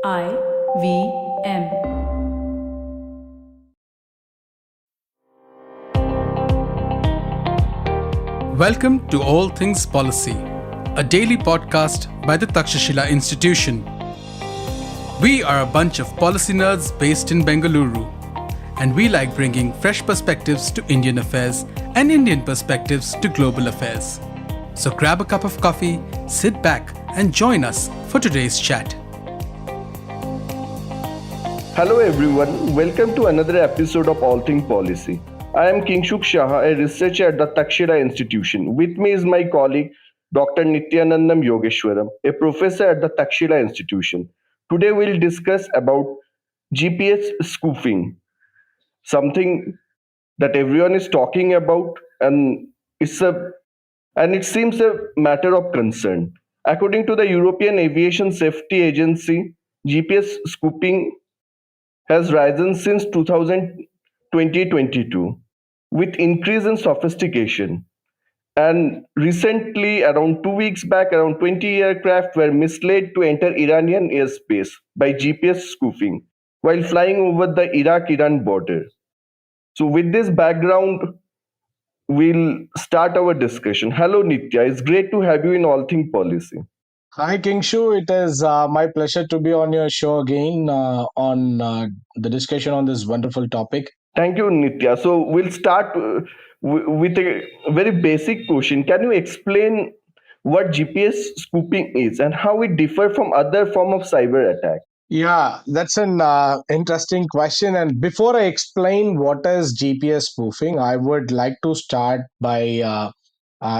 IVM. Welcome to All Things Policy, a daily podcast by the Takshashila Institution. We are a bunch of policy nerds based in Bengaluru, and we like bringing fresh perspectives to Indian affairs and Indian perspectives to global affairs. So grab a cup of coffee, sit back, and join us for today's chat. Hello everyone, welcome to another episode of All Things Policy. I am Kingshuk Shah, a researcher at the Takshila Institution. With me is my colleague Dr. Nityanandam Yogeshwaram, a professor at the Takshila Institution. Today we'll discuss about GPS spoofing, something that everyone is talking about and it seems a matter of concern. According to the European Aviation Safety Agency, GPS spoofing has risen since 2022 with increase in sophistication. And recently, around 2 weeks back, around 20 aircraft were misled to enter Iranian airspace by GPS spoofing while flying over the Iraq-Iran border. So with this background, we'll start our discussion. Hello, Nitya. It's great to have you in All Things Policy. Hi, Kingshu. It is my pleasure to be on your show again on the discussion on this wonderful topic. Thank you, Nitya. So we'll start with a very basic question. Can you explain what GPS spoofing is and how it differs from other form of cyber attack? Yeah, that's an interesting question. And before I explain what is GPS spoofing, I would like to start by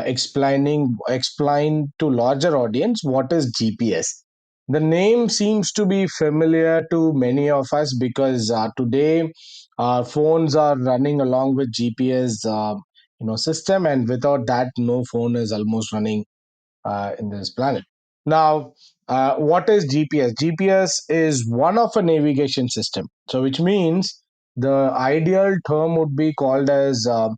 explain to larger audience what is GPS. The name seems to be familiar to many of us because today our phones are running along with GPS, system, and without that, no phone is almost running in this planet. Now, what is GPS? GPS is one of a navigation system. So, which means the ideal term would be called as a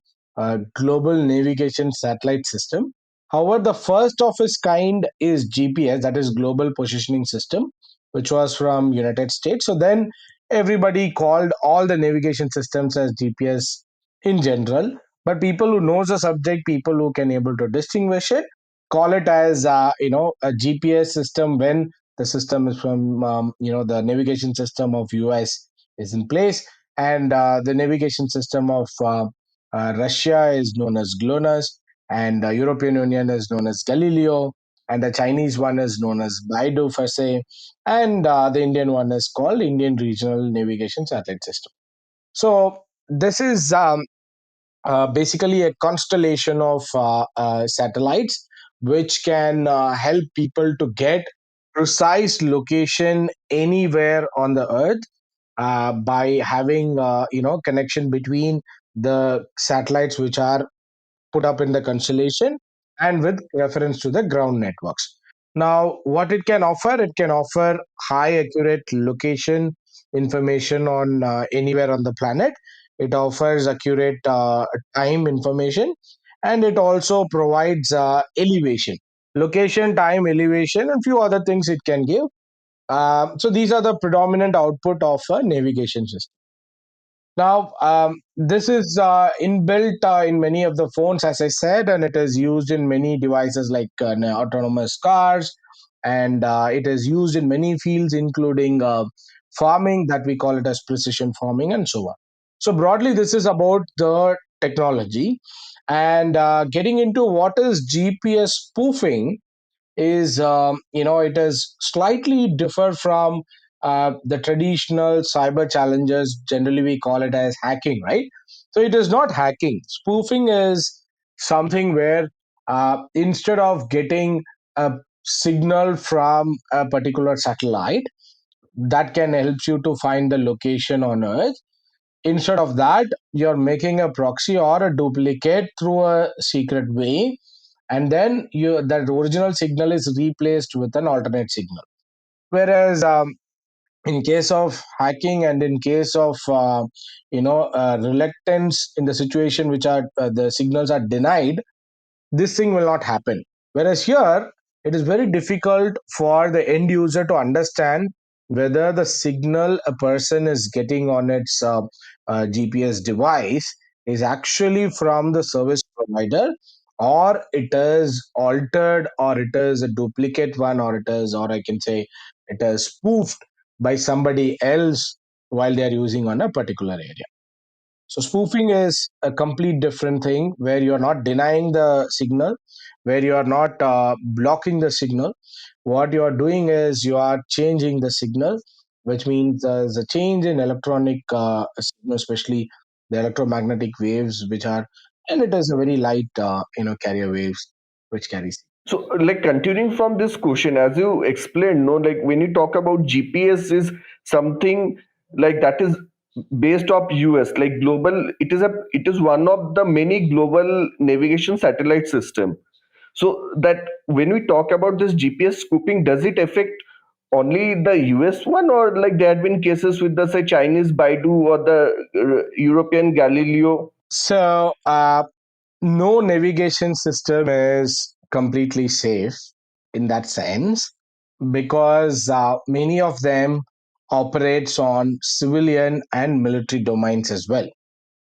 global navigation satellite system. However, the first of its kind is GPS, that is Global Positioning System, which was from United States. So then everybody called all the navigation systems as GPS in general. But people who knows the subject, people who can able to distinguish it, call it as a GPS system when the system is from the navigation system of US is in place, and the navigation system of Russia is known as GLONASS, and the European Union is known as Galileo, and the Chinese one is known as Baidu per se, and the Indian one is called Indian Regional Navigation Satellite System. So this is basically a constellation of satellites which can help people to get precise location anywhere on the earth by having connection between the satellites which are put up in the constellation and with reference to the ground networks. Now, what it can offer high accurate location information on anywhere on the planet. It offers accurate time information, and it also provides elevation, location, time, elevation, and few other things it can give. So these are the predominant output of a navigation system. Now, this is inbuilt in many of the phones, as I said, and it is used in many devices like autonomous cars, and it is used in many fields, including farming, that we call it as precision farming, and so on. So, broadly, this is about the technology. And getting into what is GPS spoofing is it is slightly differ from the traditional cyber challenges. Generally we call it as hacking, right? So it is not hacking. Spoofing is something where instead of getting a signal from a particular satellite that can help you to find the location on earth, instead of that you're making a proxy or a duplicate through a secret way, and then that original signal is replaced with an alternate signal. Whereas in case of hacking and in case of reluctance in the situation which are the signals are denied, this thing will not happen. Whereas here it is very difficult for the end user to understand whether the signal a person is getting on its GPS device is actually from the service provider, or it is altered, or it is a duplicate one, or it is, or I can say, it is spoofed by somebody else while they are using on a particular area. So spoofing is a complete different thing where you are not denying the signal, where you are not blocking the signal. What you are doing is you are changing the signal, which means there's a change in electronic signal, especially the electromagnetic waves, which are, and it is a very light, carrier waves which carries. So, like continuing from this question, as you explained, no, like when you talk about GPS is something like that is based off US, like global. It is one of the many global navigation satellite system. So that when we talk about this GPS spoofing, does it affect only the US one, or like there have been cases with the say Chinese Baidu or the European Galileo? So, no navigation system is completely safe in that sense, because many of them operates on civilian and military domains as well.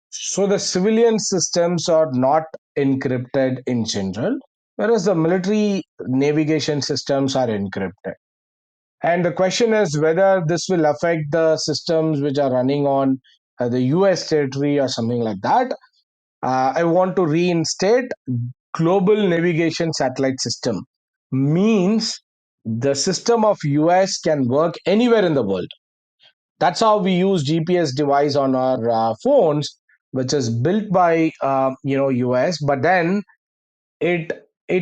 So the civilian systems are not encrypted in general, whereas the military navigation systems are encrypted. And the question is whether this will affect the systems which are running on the US territory or something like that. I want to reinstate global navigation satellite system. Means the system of US can work anywhere in the world. That's how we use GPS device on our phones, which is built by US, but then it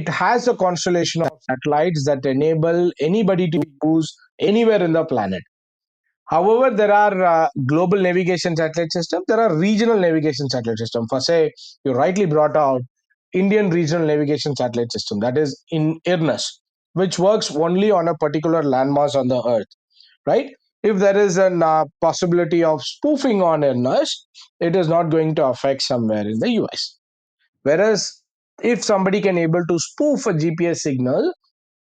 has a constellation of satellites that enable anybody to use anywhere in the planet. However, there are global navigation satellite systems. There are regional navigation satellite systems. For say, you rightly brought out Indian regional navigation satellite system, that is in IRNAS, which works only on a particular landmass on the Earth, right? If there is a possibility of spoofing on IRNAS, it is not going to affect somewhere in the US. Whereas if somebody can able to spoof a GPS signal,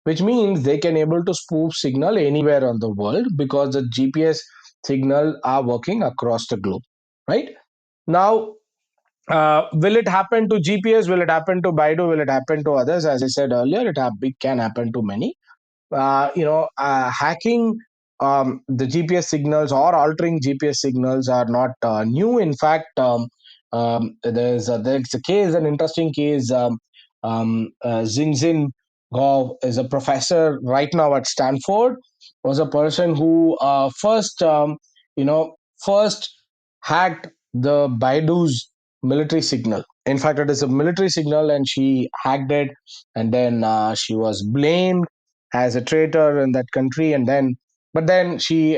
which means they can able to spoof signal anywhere on the world, because the GPS signal are working across the globe, right? Now, will it happen to GPS? Will it happen to Baidu? Will it happen to others? As I said earlier, it can happen to many. Hacking the GPS signals or altering GPS signals are not new. In fact, there's a case, an interesting case. Xinjin Gao is a professor right now at Stanford. Was a person who you know, first hacked the Baidu's military signal. In fact, it is a military signal, and she hacked it, and then she was blamed as a traitor in that country, and then but then she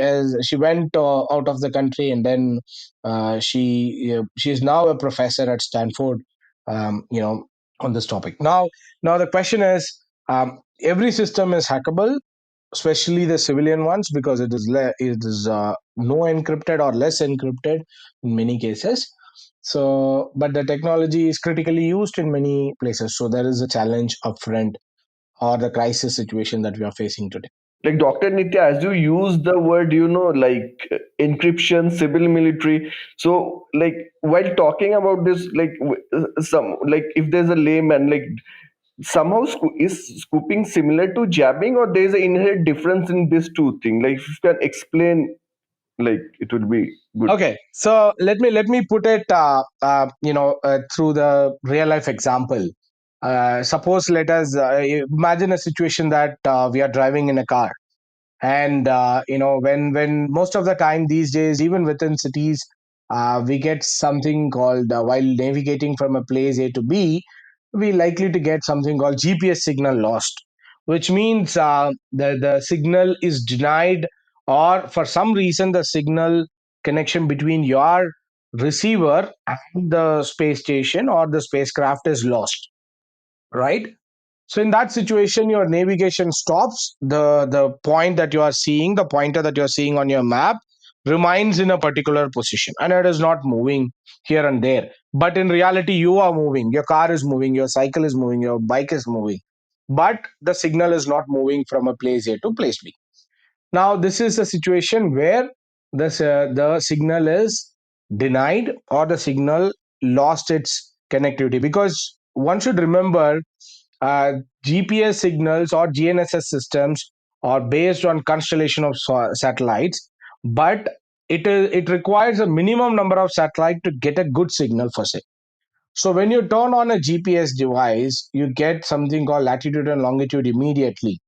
went out of the country, and then she is now a professor at Stanford, on this topic. Now the question is, every system is hackable, especially the civilian ones, because it is no encrypted or less encrypted in many cases. So, but the technology is critically used in many places, so there is a challenge upfront, or the crisis situation that we are facing today. Like Dr. Nitya, as you use the word, like encryption, civil military. So, like while talking about this, like some like if there's a layman, like somehow is scooping similar to jabbing, or there's an inherent difference in these two things. Like if you can explain, like it would be good. Okay, so let me put it through the real life example. Suppose, let us imagine a situation that we are driving in a car, and when most of the time these days, even within cities, we get something called, while navigating from a place A to B, we likely to get something called GPS signal lost, which means the signal is denied, or for some reason the signal connection between your receiver and the space station or the spacecraft is lost, right? So in that situation, your navigation stops. The point that you are seeing, the pointer that you're seeing on your map, remains in a particular position, and it is not moving here and there. But in reality, you are moving. Your car is moving. Your cycle is moving. Your bike is moving. But the signal is not moving from a place A to place B. Now, this is a situation where the signal is denied or the signal lost its connectivity, because one should remember uh, GPS signals or GNSS systems are based on constellation of satellites, but it requires a minimum number of satellites to get a good signal for say. So when you turn on a GPS device, you get something called latitude and longitude immediately.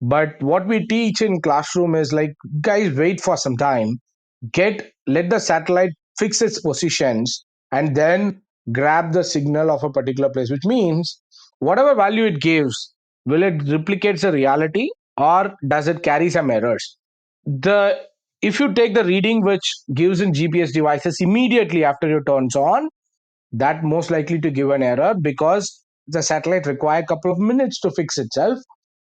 But what we teach in classroom is like, guys, wait for some time, let the satellite fix its positions, and then grab the signal of a particular place, which means whatever value it gives, will it replicate the reality or does it carry some errors? The If you take the reading which gives in GPS devices immediately after it turns on, that most likely to give an error, because the satellite require a couple of minutes to fix itself,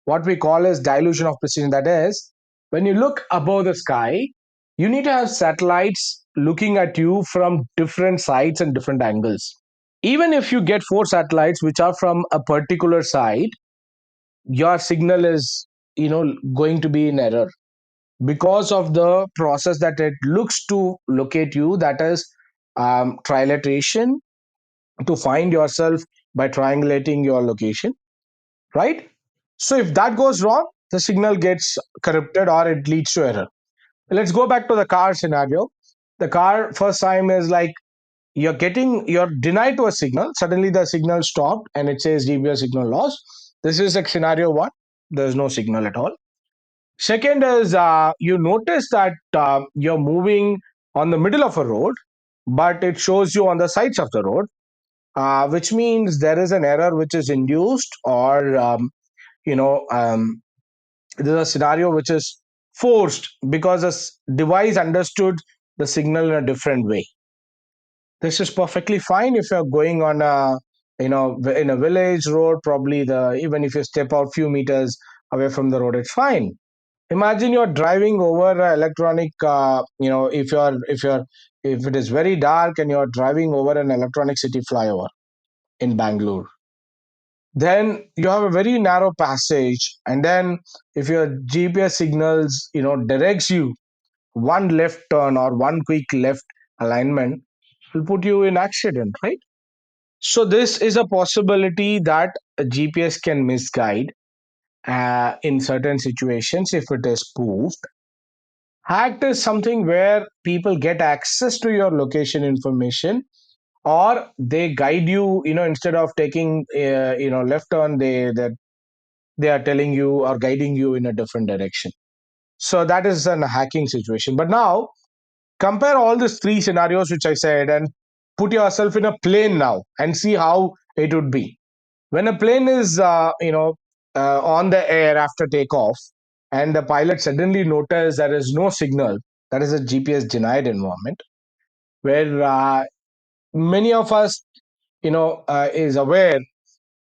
what we call as dilution of precision. That is, when you look above the sky, you need to have satellites looking at you from different sides and different angles. Even if you get four satellites which are from a particular side, your signal is going to be in error because of the process that it looks to locate you, that is trilateration, to find yourself by triangulating your location, right? So if that goes wrong, the signal gets corrupted or it leads to error. Let's go back to the car scenario. The car first time is like, you're denied to a signal, suddenly the signal stopped and it says GPS signal lost. This is like scenario one, there's no signal at all. Second is, you notice that you're moving on the middle of a road, but it shows you on the sides of the road, which means there is an error which is induced, or you know um, there's a scenario which is forced because device understood the signal in a different way. This is perfectly fine if you're going on a in a village road. Probably the even if you step out few meters away from the road, it's fine. Imagine you're driving over a electronic if it is very dark and you're driving over an electronic city flyover in Bangalore, then you have a very narrow passage, and then if your GPS signals directs you one left turn or one quick left alignment, will put you in accident, right? So this is a possibility that a GPS can misguide in certain situations if it is spoofed. Hacked is something where people get access to your location information, or they guide you, instead of taking left turn, they are telling you or guiding you in a different direction. So that is a hacking situation. But now compare all these three scenarios which I said and put yourself in a plane now and see how it would be. When a plane is on the air after takeoff, and the pilot suddenly notices there is no signal, that is a GPS denied environment, where many of us is aware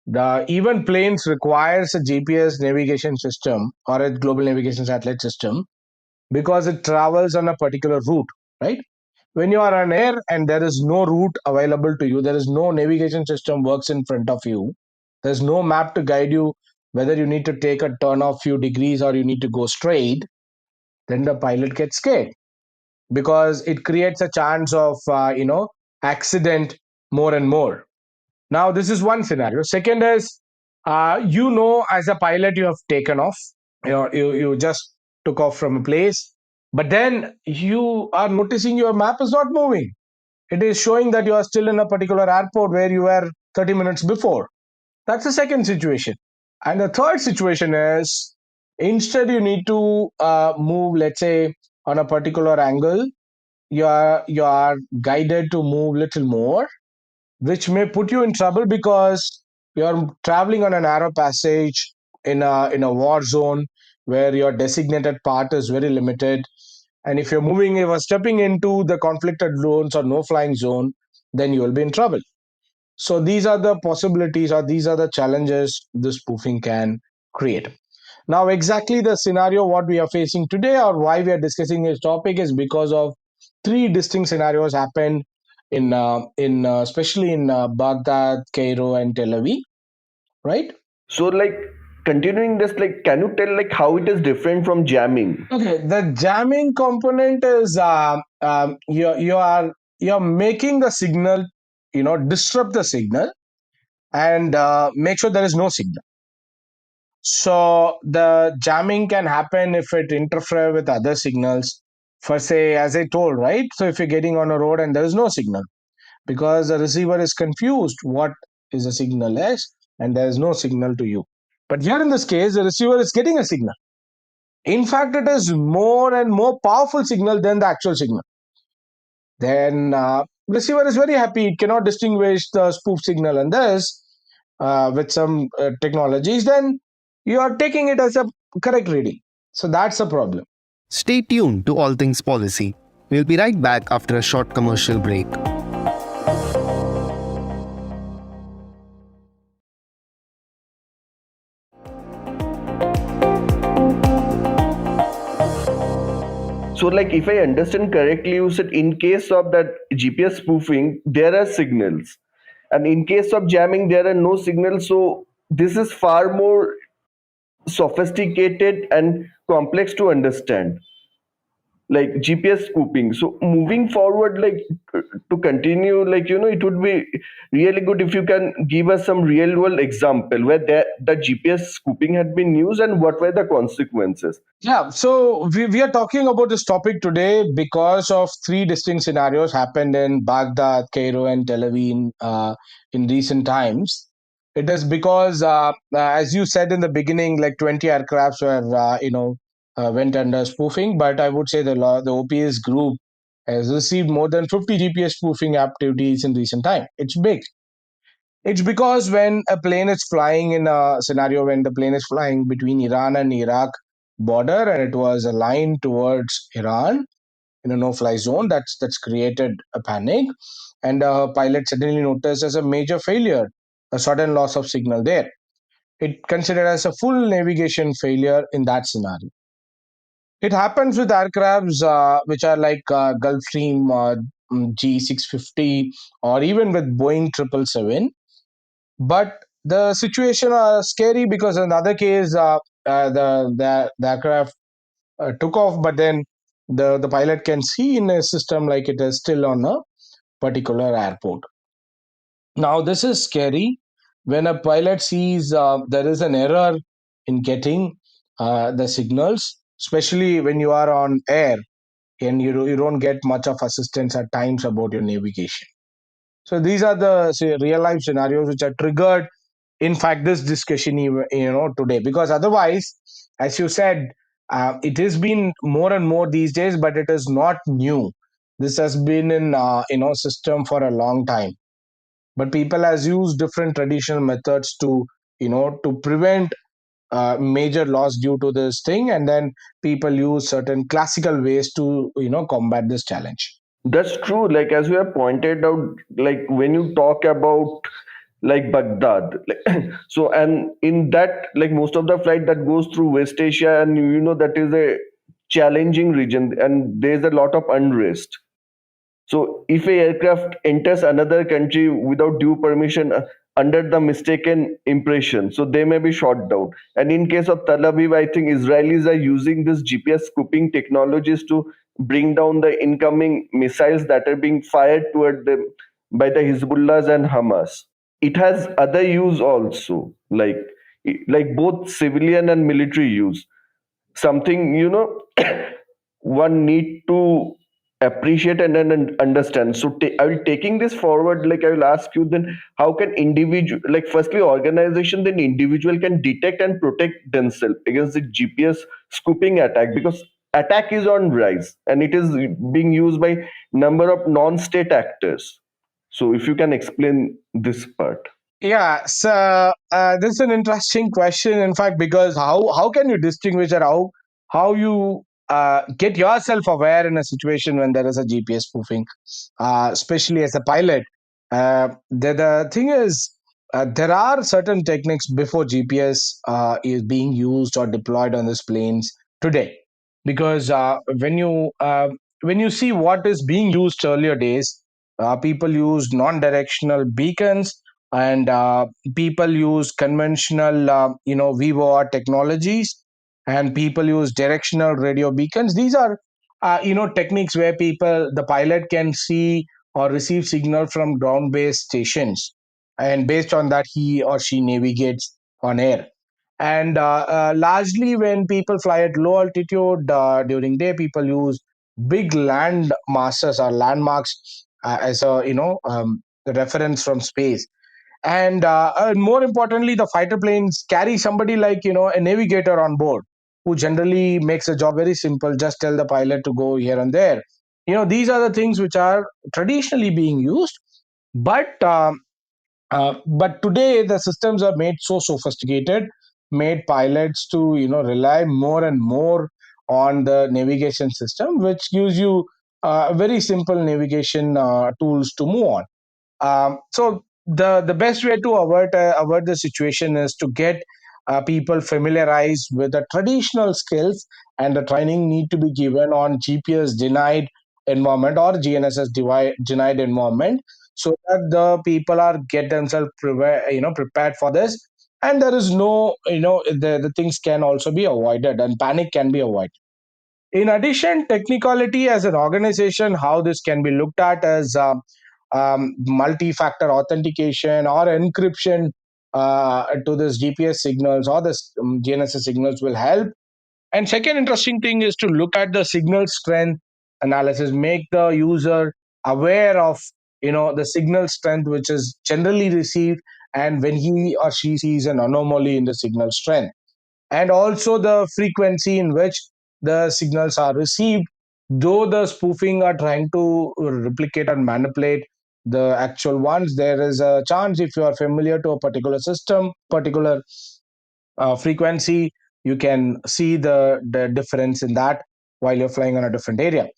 the even planes requires a GPS navigation system or a global navigation satellite system, because it travels on a particular route, right? When you are on air and there is no route available to you, there is no navigation system works in front of you, there's no map to guide you whether you need to take a turn of few degrees or you need to go straight, then the pilot gets scared, because it creates a chance of accident more and more. Now this is one scenario. Second is, as a pilot, you have taken off, you just took off from a place, but then you are noticing your map is not moving. It is showing that you are still in a particular airport where you were 30 minutes before. That's the second situation. And the third situation is, instead you need to move, let's say, on a particular angle, you are guided to move little more, which may put you in trouble because you're traveling on a narrow passage in a war zone where your designated path is very limited. And if you're stepping into the conflicted zones or no flying zone, then you will be in trouble. So these are the possibilities, or these are the challenges this spoofing can create. Now, exactly the scenario what we are facing today, or why we are discussing this topic, is because of three distinct scenarios happened in especially in Baghdad, Cairo, and Tel Aviv, right? So, like, continuing this, like, can you tell like how it is different from jamming? Okay, the jamming component is you're making the signal, disrupt the signal and make sure there is no signal. So the jamming can happen if it interfere with other signals. For say, as I told, right? So if you're getting on a road and there is no signal, because the receiver is confused what is the signal is, and there is no signal to you. But here in this case, the receiver is getting a signal. In fact, it is more and more powerful signal than the actual signal. Then receiver is very happy. It cannot distinguish the spoof signal and this with some technologies. Then you are taking it as a correct reading. So that's the problem. Stay tuned to All Things Policy. We'll be right back after a short commercial break. So, like, if I understand correctly, you said in case of that GPS spoofing, there are signals, and in case of jamming, there are no signals. So, this is far more sophisticated and complex to understand, like GPS scooping. So, moving forward, like to continue, like, it would be really good if you can give us some real world example where the GPS scooping had been used and what were the consequences. Yeah, so we are talking about this topic today because of three distinct scenarios happened in Baghdad, Cairo, and Tel Aviv in recent times. It is because, as you said in the beginning, like 20 aircrafts were, went under spoofing. But I would say the OPS group has received more than 50 GPS spoofing activities in recent time. It's big. It's because when a plane is flying in a scenario when the plane is flying between Iran and Iraq border and it was aligned towards Iran in a no-fly zone, that's created a panic, and a pilot suddenly noticed as a major failure, a sudden loss of signal there. It considered as a full navigation failure in that scenario. It happens with aircrafts which are like Gulfstream G650 or even with Boeing 777. But the situation are scary because in the other case, the aircraft took off, but then the pilot can see in a system like it is still on a particular airport. Now this is scary when a pilot sees there is an error in getting the signals, especially when you are on air and you don't get much of assistance at times about your navigation. So these are the real life scenarios which are triggered. In fact, this discussion, today, because otherwise, as you said, it has been more and more these days, but it is not new. This has been in system for a long time, but people has used different traditional methods to to prevent major loss due to this thing, and then people use certain classical ways to combat this challenge. That's true. Like, as you have pointed out, like when you talk about like Baghdad, like, so, and in that, like most of the flight that goes through West Asia, and that is a challenging region, and there's a lot of unrest. So, if a aircraft enters another country without due permission, under the mistaken impression, so they may be shot down. And in case of Tel Aviv, I think Israelis are using this GPS scooping technologies to bring down the incoming missiles that are being fired toward them by the Hezbollahs and Hamas. It has other use also, like both civilian and military use. Something one need to appreciate and then understand. So I will taking this forward, like I will ask you then, how can individual, like firstly organization, then individual can detect and protect themselves against the GPS scooping attack, because attack is on rise and it is being used by number of non-state actors. So if you can explain this part. Yeah, so this is an interesting question. In fact, because how can you distinguish, or how you get yourself aware in a situation when there is a GPS spoofing, especially as a pilot? The thing is, there are certain techniques before GPS is being used or deployed on these planes today, because when you see what is being used earlier days, people used non-directional beacons and people use conventional VOR technologies, and people use directional radio beacons. These are techniques where the pilot can see or receive signal from ground based stations, and based on that he or she navigates on air. And largely when people fly at low altitude during day, people use big land masses or landmarks as a reference from space. And more importantly, the fighter planes carry somebody like a navigator on board, who generally makes the job very simple. Just tell the pilot to go here and there. These are the things which are traditionally being used, but today the systems are made so sophisticated, made pilots to rely more and more on the navigation system, which gives you very simple navigation tools to move on. So the best way to avoid the situation is to get people familiarized with the traditional skills, and the training need to be given on GPS denied environment or GNSS denied environment, so that the people are get themselves prepared for this, and there is no the things can also be avoided, and panic can be avoided. In addition, technicality as an organization, how this can be looked at as multi-factor authentication or encryption to this GPS signals or this GNSS signals will help. And second interesting thing is to look at the signal strength analysis, make the user aware of the signal strength which is generally received, and when he or she sees an anomaly in the signal strength, and also the frequency in which the signals are received, though the spoofing are trying to replicate and manipulate the actual ones. There is a chance, if you are familiar to a particular system, particular frequency, you can see the difference in that while you're flying on a different area.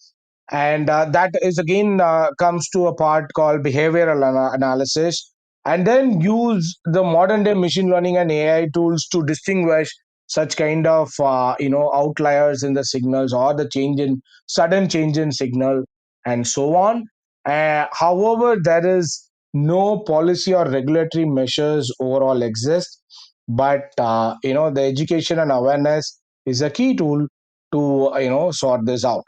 And that is again comes to a part called behavioral analysis, and then use the modern day machine learning and AI tools to distinguish such kind of outliers in the signals, or the sudden change in signal, and so on. However, there is no policy or regulatory measures overall exist, but the education and awareness is a key tool to sort this out.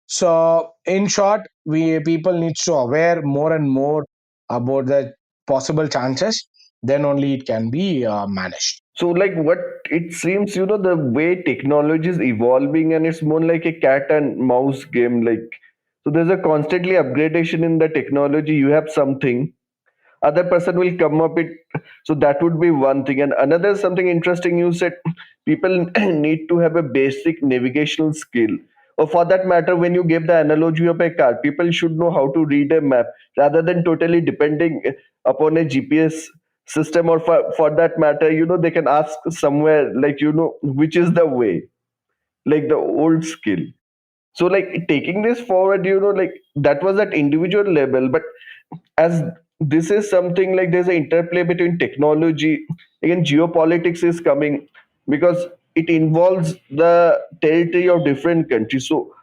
So, in short, we people need to aware more and more about the possible chances. Then only it can be managed. So, like, what it seems, the way technology is evolving, and it's more like a cat and mouse game. Like, so there's a constantly upgradation in the technology. You have something, other person will come up it. So that would be one thing. And another something interesting you said, people need to have a basic navigational skill. Or for that matter, when you gave the analogy of a car, people should know how to read a map rather than totally depending upon a GPS system. Or for that matter, they can ask somewhere, like, which is the way, like the old skill. So, like, taking this forward, like, that was at individual level. But as this is something like, there's an interplay between technology, again geopolitics is coming, because it involves the territory of different countries. So,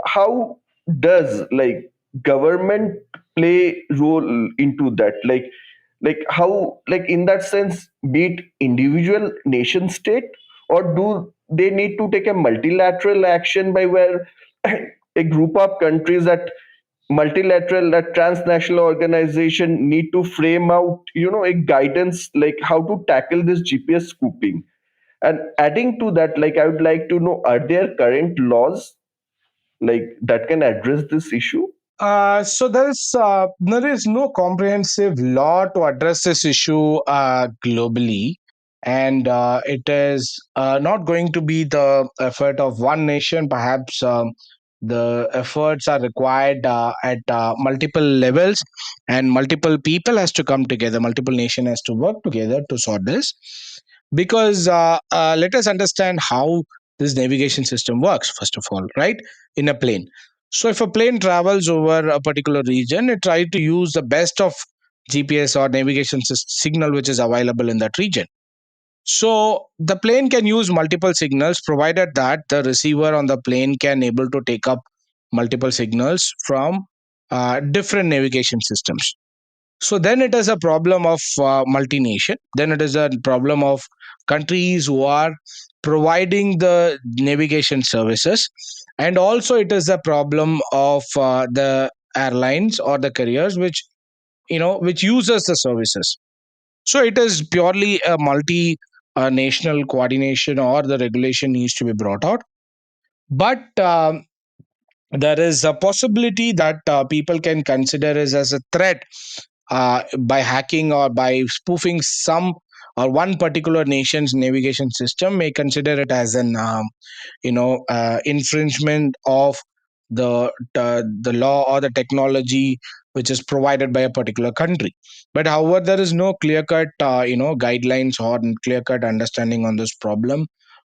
how does, like, government play role into that, like how, like, in that sense, be it individual nation state, or do they need to take a multilateral action, by where a group of countries that multilateral, that transnational organization need to frame out a guidance, like how to tackle this GPS scooping? And adding to that, like, I would like to know, are there current laws like that can address this issue? So there is no comprehensive law to address this issue globally, and it is not going to be the effort of one nation. Perhaps the efforts are required at multiple levels, and multiple people has to come together. Multiple nation has to work together to sort this, because let us understand how this navigation system works. First of all, right, in a plane. So if a plane travels over a particular region, it tries to use the best of GPS or navigation signal which is available in that region. So the plane can use multiple signals, provided that the receiver on the plane can able to take up multiple signals from different navigation systems. So then it is a problem of multination. Then it is a problem of countries who are providing the navigation services, and also it is a problem of the airlines or the carriers which which uses the services. So it is purely a multi national coordination or the regulation needs to be brought out. But there is a possibility that people can consider as a threat by hacking or by spoofing some or one particular nation's navigation system may consider it as an infringement of the law or the technology which is provided by a particular country. But however, there is no clear cut guidelines or clear cut understanding on this problem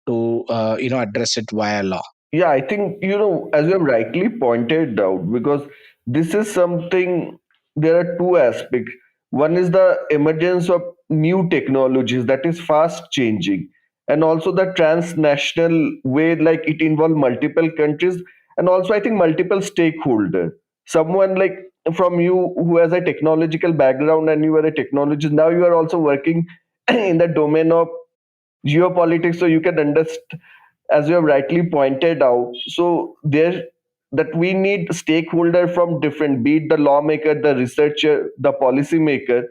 to address it via law. Yeah, I think, as you have rightly pointed out, because this is something, there are two aspects. One is the emergence of new technologies that is fast changing, and also the transnational way, like it involves multiple countries, and also I think multiple stakeholders. Someone like from you who has a technological background and you are a technologist, now you are also working in the domain of geopolitics, so you can understand, as you have rightly pointed out, so there, that we need stakeholder from different, be it the lawmaker, the researcher, the policy maker,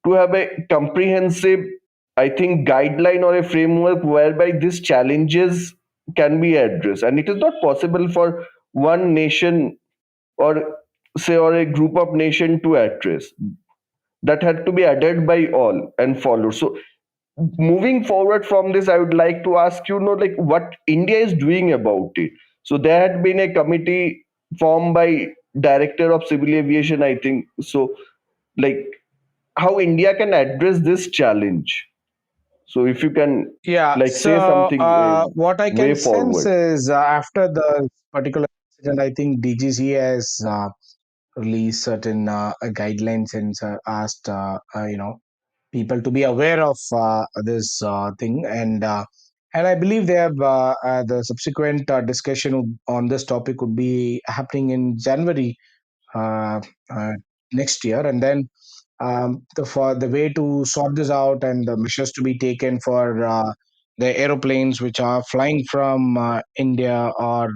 to have a comprehensive, I think, guideline or a framework whereby these challenges can be addressed. And it is not possible for one nation, or say, or a group of nation to address. That had to be adhered by all and followed. So moving forward from this, I would like to ask like what India is doing about it. So there had been a committee formed by Director of Civil Aviation, I think. So, like, how India can address this challenge. So if you can Yeah, say so something what I way can sense forward. is after the particular incident, I think DGC has released certain guidelines and asked people to be aware of this thing, and I believe they have the subsequent discussion on this topic would be happening in January uh, uh, next year, and then for the way to sort this out and the measures to be taken for the aeroplanes which are flying from India or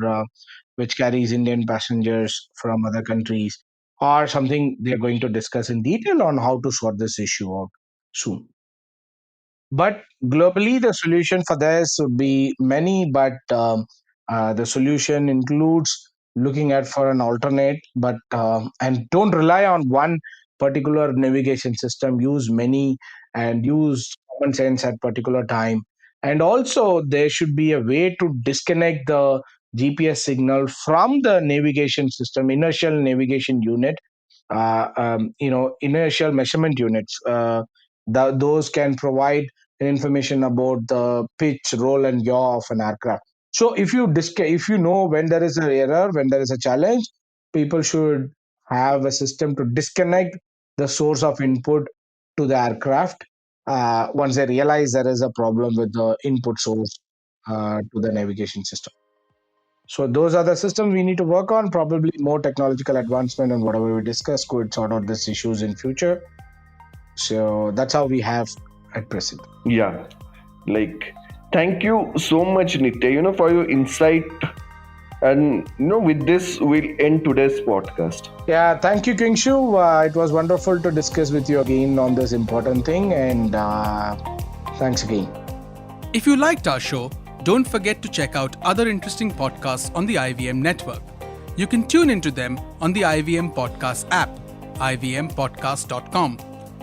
which carries Indian passengers from other countries are something they're going to discuss in detail on how to sort this issue out soon. But globally, the solution for this would be many, but the solution includes looking at for an alternate, but and don't rely on one particular navigation system. Use many and use common sense at particular time. And also, there should be a way to disconnect the GPS signal from the navigation system, inertial navigation unit, inertial measurement units. Those can provide information about the pitch, roll, and yaw of an aircraft. So if you know when there is an error, when there is a challenge, people should have a system to disconnect the source of input to the aircraft once they realize there is a problem with the input source to the navigation system. So those are the systems we need to work on. Probably more technological advancement and whatever we discuss could sort out these issues in future. So that's how we have at present. Yeah, like, thank you so much, Nitya, for your insight. And with this, we'll end today's podcast. Yeah, thank you, Kingshu. It was wonderful to discuss with you again on this important thing, and thanks again. If you liked our show, don't forget to check out other interesting podcasts on the IVM network. You can tune into them on the IVM Podcast app, ivmpodcast.com,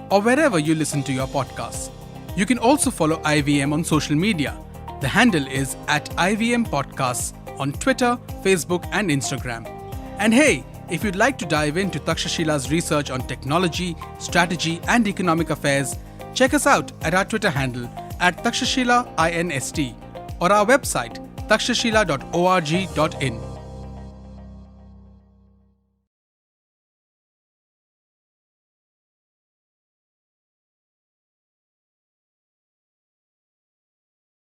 or wherever you listen to your podcasts. You can also follow IVM on social media. The handle is @IVM Podcasts on Twitter, Facebook, and Instagram. And hey, if you'd like to dive into Takshashila's research on technology, strategy, and economic affairs, check us out at our Twitter handle @TakshashilaINST or our website takshashila.org.in.